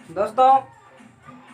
दोस्तों,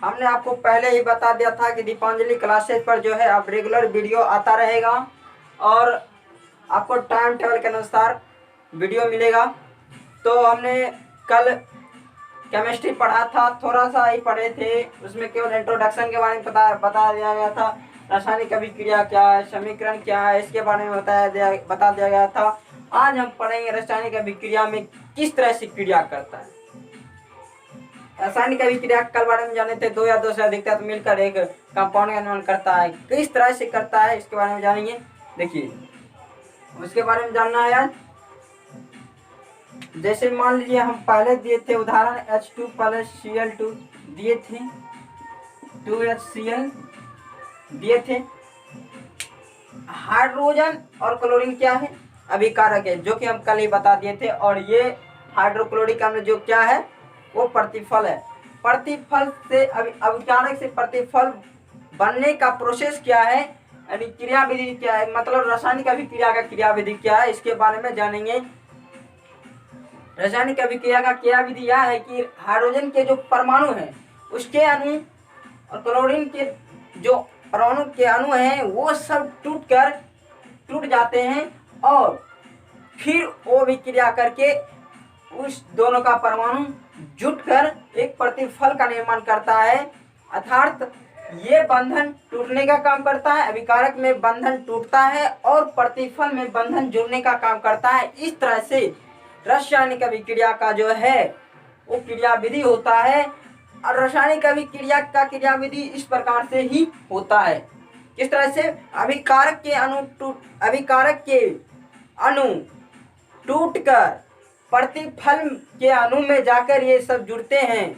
हमने आपको पहले ही बता दिया था कि दीपांजलि क्लासेस पर जो है अब रेगुलर वीडियो आता रहेगा और आपको टाइम टेबल के अनुसार वीडियो मिलेगा। तो हमने कल केमिस्ट्री पढ़ा था, थोड़ा सा ही पढ़े थे, उसमें केवल इंट्रोडक्शन के बारे में बता दिया गया था। रासायनिक अभिक्रिया क्या है, समीकरण क्या है, इसके बारे में बता दिया गया था। आज हम पढ़ेंगे रासायनिक अभिक्रिया में किस तरह से क्रिया करता है। रासायनिक अभिक्रिया कल बारे में जाने थे, दो या दो से अधिक तत्व मिलकर एक कंपाउंड का निर्माण करता है। किस तरह से करता है इसके बारे में जानेंगे। देखिए, उसके बारे में जानना है आज। जैसे मान लीजिए हम पहले दिए थे उदाहरण H2 + Cl2 दिए थे, 2HCl दिए थे। हाइड्रोजन और क्लोरीन क्या है, अभिकारक है, जो कि हम कल ही बता दिए थे। और ये हाइड्रोक्लोरिक अम्ल जो क्या है, वो प्रतिफल है। प्रतिफल से अभिकारक से प्रतिफल बनने का प्रोसेस क्या है, यानी क्रिया विधि क्या है, मतलब रासायनिक अभिक्रिया का क्रिया विधि क्या है, इसके बारे में जानेंगे। रासायनिक अभिक्रिया का क्रिया विधि यह है कि हाइड्रोजन के जो परमाणु हैं उसके अणु और क्लोरीन के जो परमाणु के अणु हैं वो सब टूट जाते हैं और फिर वो अभिक्रिया करके उस दोनों का परमाणु जुटकर एक प्रतिफल का निर्माण करता है। अर्थात ये बंधन टूटने का काम करता है, अभिकारक में बंधन टूटता है और प्रतिफल में बंधन जुड़ने का काम करता है। इस तरह से रासायनिक अभिक्रिया का जो है वो क्रिया विधि होता है। और रासायनिक अभिक्रिया का क्रिया विधि इस प्रकार से ही होता है। किस तरह से, अभिकारक के अणु टूटकर प्रतिफल के अणु में जाकर ये सब जुड़ते हैं,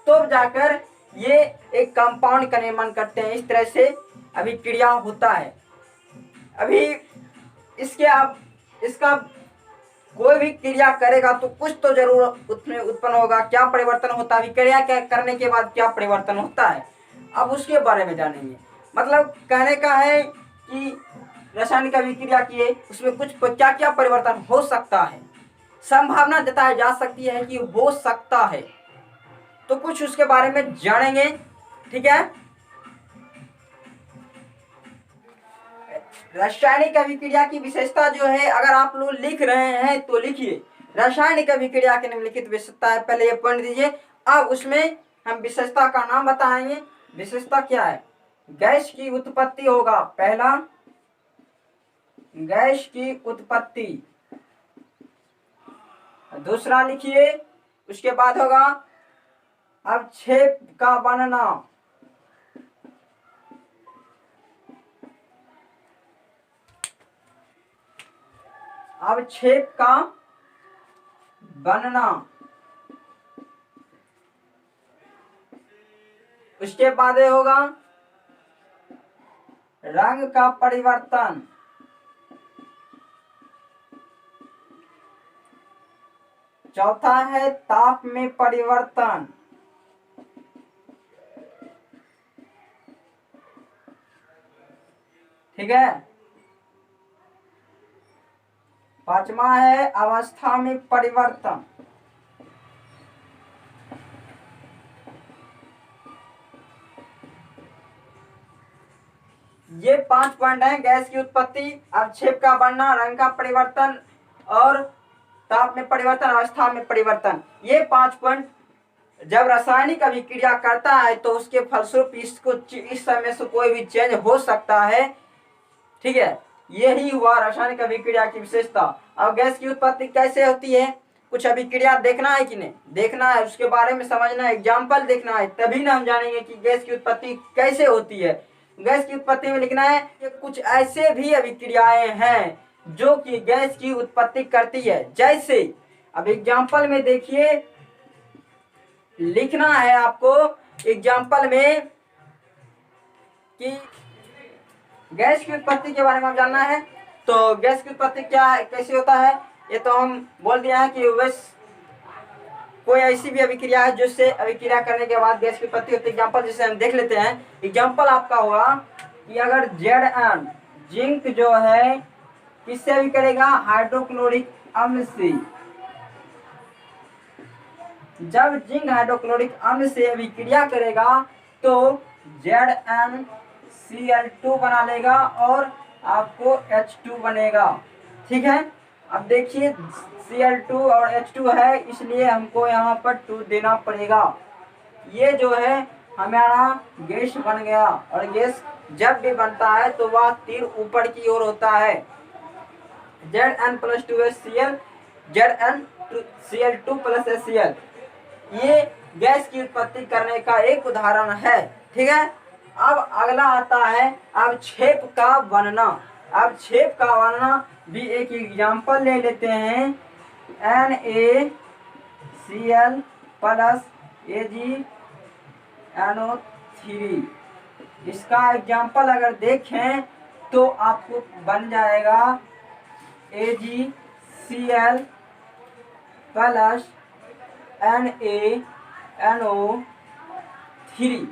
तो जाकर ये एक कंपाउंड का निर्माण करते हैं। इस तरह से अभिक्रिया होता है। अभी इसका कोई भी क्रिया करेगा तो कुछ तो जरूर उसमें उत्पन्न होगा। क्या परिवर्तन होता है, अभिक्रिया करने के बाद क्या परिवर्तन होता है, अब उसके बारे में जानेंगे। मतलब कहने का है कि रासायनिक अभिक्रिया किए उसमें कुछ क्या क्या परिवर्तन हो सकता है, संभावना जताई जा सकती है कि हो सकता है, तो कुछ उसके बारे में जानेंगे। ठीक है। रासायनिक अभिक्रिया की विशेषता जो है, अगर आप लोग लिख रहे हैं तो लिखिए, रासायनिक अभिक्रिया की निम्नलिखित विशेषता है, पहले ये पॉइंट दीजिए। अब उसमें हम विशेषता का नाम बताएंगे। विशेषता क्या है, गैस की उत्पत्ति होगा, पहला गैस की उत्पत्ति, दूसरा लिखिए, उसके बाद होगा अवक्षेप का बनना, अवक्षेप का बनना, उसके बाद होगा रंग का परिवर्तन, चौथा है ताप में परिवर्तन, ठीक है। पांचवा है अवस्था में परिवर्तन। ये 5 पॉइंट हैं, गैस की उत्पत्ति, अवक्षेप का बनना, रंग का परिवर्तन और ताप में परिवर्तन, अवस्था में परिवर्तन। ये 5 पॉइंट जब रासायनिक अभिक्रिया करता है तो उसके फलस्वरूप इस समय से कोई भी चेंज हो सकता है। ठीक है, यही हुआ रासायनिक अभिक्रिया की विशेषता। अब गैस की उत्पत्ति कैसे होती है, कुछ अभिक्रिया देखना है कि नहीं देखना है, उसके बारे में समझना है, एग्जाम्पल देखना है, तभी ना हम जानेंगे कि गैस की उत्पत्ति कैसे होती है। गैस की उत्पत्ति में लिखना है कि कुछ ऐसे भी अभिक्रियाएं हैं जो कि गैस की उत्पत्ति करती है। जैसे अब एग्जाम्पल में देखिए, लिखना है आपको एग्जाम्पल में कि गैस की उत्पत्ति के बारे में जानना है। तो गैस की उत्पत्ति क्या कैसे होता है, ये तो हम बोल दिया है कि वैसे कोई ऐसी भी अभिक्रिया है जिससे अभिक्रिया करने के बाद गैस की उत्पत्ति होती है। एग्जाम्पल जिसे हम देख लेते हैं। एग्जाम्पल आपका होगा कि अगर Zn जिंक जो है किससे अभी करेगा, हाइड्रोक्लोरिक अम्ल से, जब जिंक हाइड्रोक्लोरिक अम्ल से अभिक्रिया करेगा तो ZnCl2 बना लेगा और आपको H2 बनेगा। ठीक है, अब देखिए Cl2 और H2 है, इसलिए हमको यहाँ पर 2 देना पड़ेगा। ये जो है हमारा गैस बन गया, और गैस जब भी बनता है तो वह तीर ऊपर की ओर होता है। Zn+2HCl, ZnCl2 + HCl, ये गैस की उत्पत्ति करने का एक उदाहरण है। ठीक है, अब अगला आता है अब छेप का बनना। अब छेप का बनना भी एक एग्जाम्पल ले लेते हैं। NaCl + AgNO3, इसका एग्जाम्पल अगर देखें तो आपको बन जाएगा AgCl + NaNO3।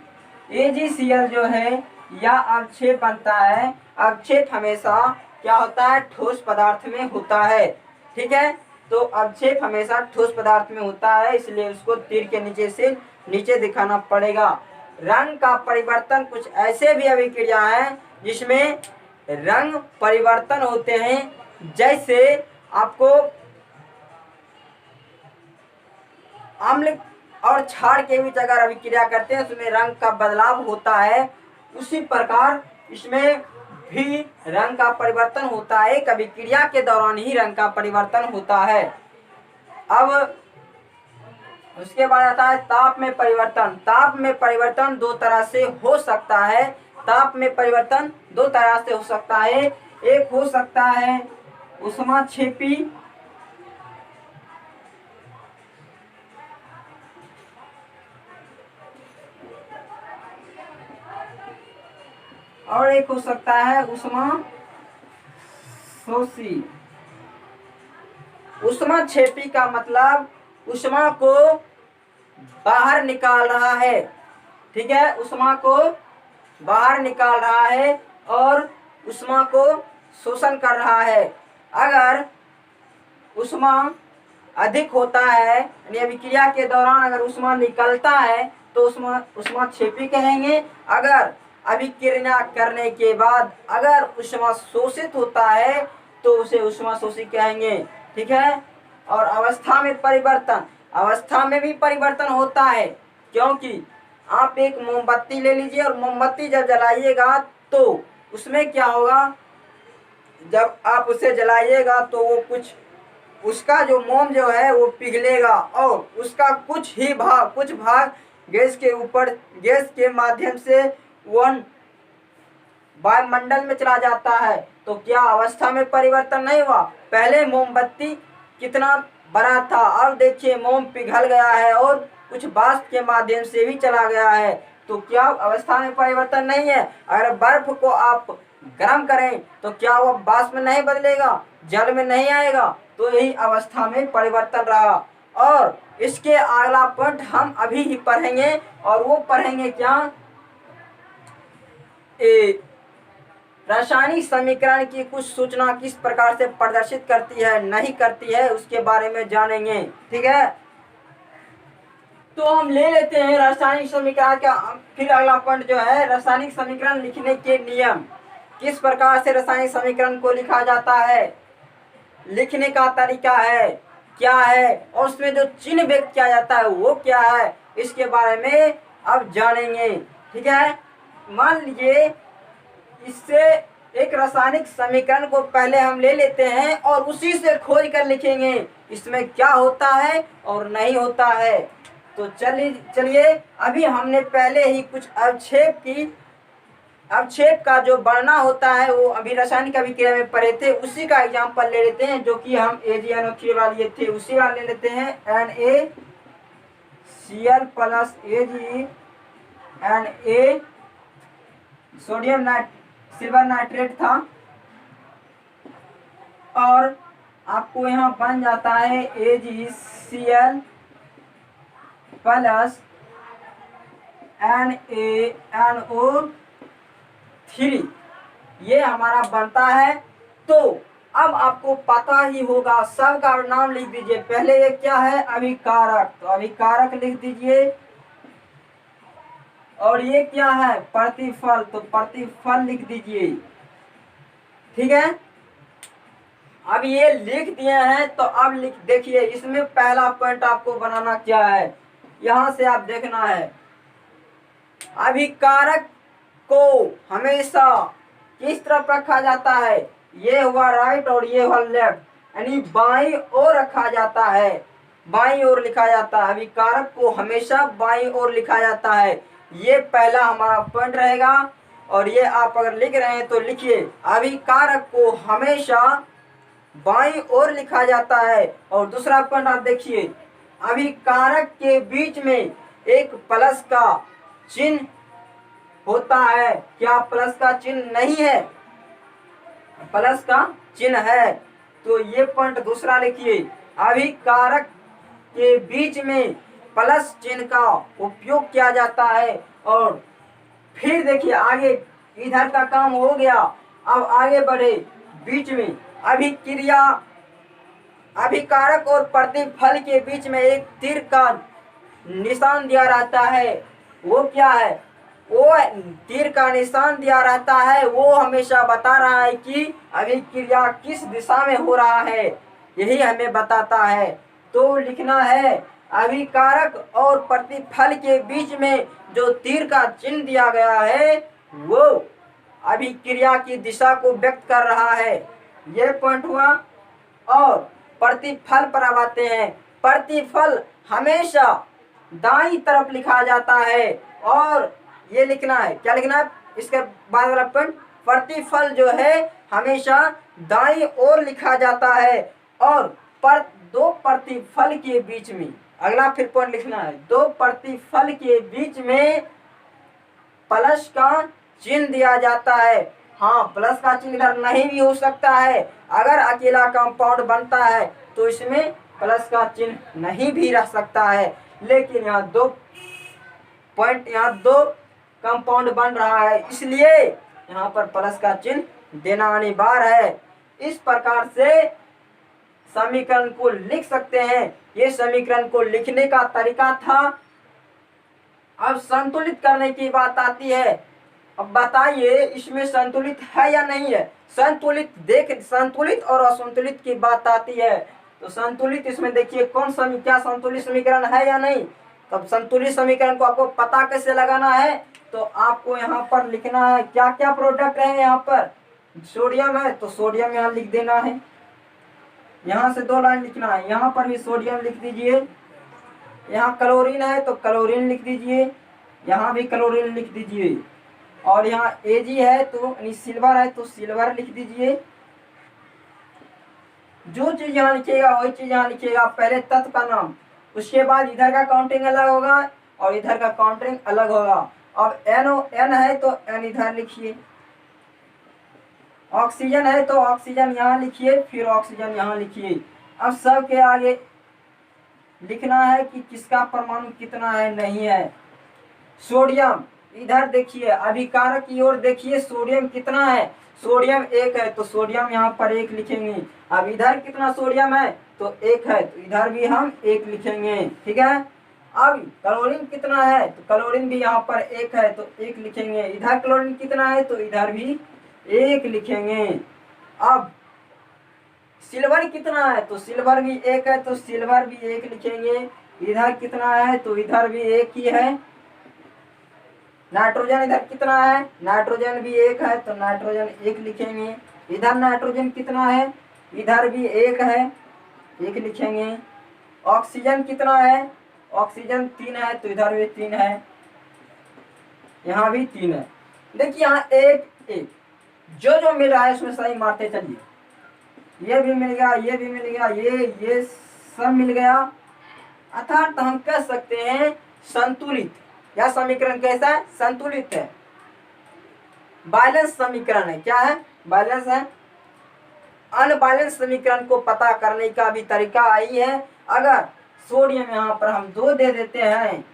AgCl जो है या अवक्षेप बनता है। अवक्षेप हमेशा क्या होता है, ठोस पदार्थ में होता है। ठीक है, तो अवक्षेप हमेशा ठोस पदार्थ में होता है, इसलिए उसको तीर के नीचे से नीचे दिखाना पड़ेगा। रंग का परिवर्तन कुछ ऐसे भी अभिक्रिया है जिसमें रंग परिवर्तन होते हैं, जैसे आपको अम्ल और क्षार के बीच अगर अभिक्रिया करते हैं उसमें रंग का बदलाव होता है, उसी प्रकार इसमें भी रंग का परिवर्तन होता है। एक अभिक्रिया के दौरान ही रंग का परिवर्तन होता है। अब उसके बाद आता है ताप में परिवर्तन। ताप में परिवर्तन दो तरह से हो सकता है। ताप में परिवर्तन दो तरह से हो सकता है। एक हो सकता है ऊष्माक्षेपी, और एक हो सकता है ऊष्माशोषी। ऊष्माक्षेपी का मतलब ऊष्मा को बाहर निकाल रहा है। ठीक है, ऊष्मा को बाहर निकाल रहा है और ऊष्मा को शोषण कर रहा है। अगर ऊष्मा अधिक होता है, यानी अभिक्रिया के दौरान अगर ऊष्मा निकलता है तो ऊष्माक्षेपी कहेंगे। अगर अभिक्रिया करने के बाद अगर ऊष्मा शोषित होता है तो उसे ऊष्माशोषी कहेंगे। ठीक है, और अवस्था में परिवर्तन, अवस्था में भी परिवर्तन होता है, क्योंकि आप एक मोमबत्ती ले लीजिए और मोमबत्ती जब जलाइएगा तो उसमें क्या होगा, जब आप उसे जलाइएगा तो वो कुछ उसका जो मोम जो है वो पिघलेगा और उसका कुछ भाग गैस के ऊपर, गैस के माध्यम से वह वायुमंडल में चला जाता है। तो क्या अवस्था में परिवर्तन नहीं हुआ? पहले मोमबत्ती कितना बड़ा था, अब देखिए मोम पिघल गया है और कुछ वाष्प के माध्यम से भी चला गया है। तो क्या अवस्था में परिवर्तन नहीं है? अगर बर्फ को आप गर्म करें तो क्या वो वाष्प में नहीं बदलेगा, जल में नहीं आएगा? तो यही अवस्था में परिवर्तन रहा। और इसके अगला पॉइंट हम अभी ही पढ़ेंगे, और वो पढ़ेंगे क्या, रासायनिक समीकरण की कुछ सूचना किस प्रकार से प्रदर्शित करती है, नहीं करती है, उसके बारे में जानेंगे। ठीक है, तो हम ले लेते हैं रासायनिक समीकरण का। फिर अगला पॉइंट जो है रासायनिक समीकरण लिखने के नियम, किस प्रकार से रासायनिक समीकरण को लिखा जाता है, लिखने का तरीका है क्या है, और उसमें जो चिन्ह व्यक्त किया जाता है वो क्या है, इसके बारे में अब जानेंगे। ठीक है, मान लीजिए इससे एक रासायनिक समीकरण को पहले हम ले लेते हैं और उसी से खोज कर लिखेंगे इसमें क्या होता है और नहीं होता है। तो चलिए अभी हमने पहले ही कुछ अवक्षेप का जो बनना होता है वो अभी रासायनिक अभिक्रिया में पढ़े थे, उसी का एग्जाम्पल ले लेते हैं, जो कि हम AgNO3 वाला लिए थे, उसी वाला ले लेते हैं। NaCl + AgNA, sodium silver nitrate था, और आपको यहाँ बन जाता है AgCl + NaNO3, ये हमारा बनता है। तो अब आपको पता ही होगा, सबका नाम लिख दीजिए। पहले ये क्या है, अभिकारक, तो अभिकारक लिख दीजिए। और ये क्या है, प्रतिफल, तो प्रतिफल लिख दीजिए। ठीक है, अब ये लिख दिए हैं, तो अब लिख देखिए, इसमें पहला पॉइंट आपको बनाना क्या है, यहां से आप देखना है। अभिकारक को हमेशा किस तरफ रखा जाता है, ये हुआ राइट और ये हुआ लेफ्ट, यानी बाईं ओर रखा जाता है, बाईं ओर लिखा जाता है। अभिकारक को हमेशा बाईं ओर लिखा जाता है, ये पहला हमारा पॉइंट रहेगा। और ये आप अगर लिख रहे हैं तो लिखिए, अभिकारक को हमेशा बाईं ओर लिखा जाता है। और दूसरा पॉइंट आप देखिए, अभिकारक के बीच में एक प्लस का चिन्ह होता है, क्या प्लस का चिन्ह नहीं है, प्लस का चिन्ह है, तो ये पॉइंट दूसरा लिखिए, अभिकारक के बीच में प्लस चिन्ह का उपयोग किया जाता है। और फिर देखिए आगे, इधर का काम हो गया, अब आगे बढ़े, बीच में अभिक्रिया, अभिकारक और प्रतिफल के बीच में एक तीर का निशान दिया रहता है, वो क्या है, वो तीर का निशान दिया रहता है, वो हमेशा बता रहा है कि अभिक्रिया किस दिशा में हो रहा है, यही हमें बताता है। तो लिखना है, अभिकारक और प्रतिफल के बीच में जो तीर का चिन्ह दिया गया है वो अभिक्रिया की दिशा को व्यक्त कर रहा है, ये पॉइंट हुआ। और प्रतिफल पर अब आते हैं, प्रतिफल हमेशा दाईं तरफ लिखा जाता है, और ये लिखना है, क्या लिखना है, इसके बाद वाला पॉइंट, प्रतिफल जो है हमेशा दाईं ओर लिखा जाता है। और दो प्रतिफल के बीच में, अगला फिर पॉइंट लिखना है, दो प्रतिफल के बीच में प्लस का चिन्ह दिया जाता है। हाँ, प्लस का चिन्ह इधर नहीं भी हो सकता है, अगर अकेला कंपाउंड बनता है तो इसमें प्लस का चिन्ह नहीं भी रह सकता है, लेकिन यहाँ दो पॉइंट, यहाँ दो कंपाउंड बन रहा है, इसलिए यहाँ पर प्लस का चिन्ह देना अनिवार्य है। इस प्रकार से समीकरण को लिख सकते हैं, ये समीकरण को लिखने का तरीका था। अब संतुलित करने की बात आती है, अब बताइए इसमें संतुलित है या नहीं है। संतुलित संतुलित और असंतुलित की बात आती है, तो संतुलित इसमें देखिए कौन क्या संतुलित समीकरण है या नहीं। तब संतुलित समीकरण को आपको पता कैसे लगाना है, तो आपको यहाँ पर लिखना है क्या क्या प्रोडक्ट है। यहाँ पर सोडियम है तो सोडियम यहाँ लिख देना है, यहाँ से दो लाइन लिखना है, यहाँ पर भी सोडियम लिख दीजिए। यहाँ क्लोरीन है तो क्लोरीन लिख दीजिए, यहाँ भी क्लोरीन लिख दीजिए। और यहाँ Ag है तो सिल्वर है तो सिल्वर लिख दीजिए। जो चीज यहाँ लिखिएगा वही चीज यहाँ लिखिएगा, पहले तत्व का नाम, उसके बाद इधर का काउंटिंग अलग होगा और इधर का काउंटिंग अलग होगा। अब N है तो N इधर लिखिए, ऑक्सीजन है तो ऑक्सीजन यहाँ लिखिए, फिर ऑक्सीजन यहाँ लिखिए। अब सब के आगे लिखना है कि किसका परमाणु कितना है, नहीं है। सोडियम इधर देखिए, अभिकारक की ओर देखिए, सोडियम कितना है, सोडियम 1 है तो सोडियम यहाँ पर 1 लिखेंगे। अब इधर कितना सोडियम है तो 1 है तो इधर भी हम 1 लिखेंगे, ठीक है। अब क्लोरीन कितना है तो क्लोरीन भी यहाँ पर 1 है तो 1 लिखेंगे। इधर क्लोरीन कितना है तो इधर भी 1 लिखेंगे। अब सिल्वर कितना है तो सिल्वर भी 1 है तो सिल्वर भी 1 लिखेंगे। इधर कितना है तो इधर भी 1 ही है। नाइट्रोजन इधर कितना है, नाइट्रोजन भी 1 है तो नाइट्रोजन 1 लिखेंगे। इधर नाइट्रोजन कितना है, इधर भी 1 है, 1 लिखेंगे। ऑक्सीजन कितना है, ऑक्सीजन 3 है तो इधर भी 3 है, यहाँ भी 3 है। देखिए यहाँ 1 1 जो जो मिल रहा है उसमें सही मारते चलिए। ये भी मिल गया, ये भी मिल गया, ये सब मिल गया। अर्थात हम कह सकते हैं संतुलित। यह समीकरण कैसा है, संतुलित है, बैलेंस समीकरण है। क्या है, बैलेंस है। अनबैलेंस समीकरण को पता करने का भी तरीका आई है। अगर सोडियम यहाँ पर हम 2 दे देते हैं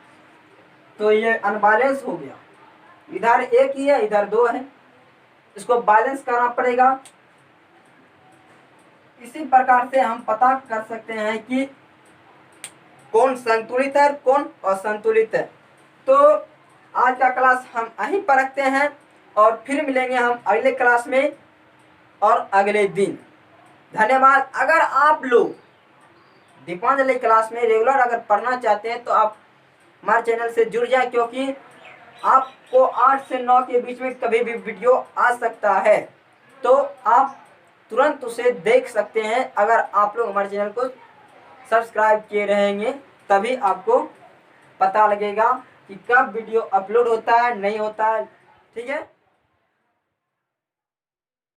तो ये अनबैलेंस हो गया, इधर 1 ही है इधर 2 है, इसको बैलेंस करना पड़ेगा। इसी प्रकार से हम पता कर सकते हैं कि कौन संतुलित है कौन असंतुलित है। तो आज का क्लास हम यहीं पर रखते हैं और फिर मिलेंगे हम अगले क्लास में और अगले दिन। धन्यवाद। अगर आप लोग दीपांजलि क्लास में रेगुलर अगर पढ़ना चाहते हैं तो आप हमारे चैनल से जुड़ जाए, क्योंकि आपको 8 से 9 के बीच में कभी भी वीडियो आ सकता है, तो आप तुरंत उसे देख सकते हैं। अगर आप लोग हमारे चैनल को सब्सक्राइब किए रहेंगे तभी आपको पता लगेगा कि कब वीडियो अपलोड होता है नहीं होता है। ठीक है।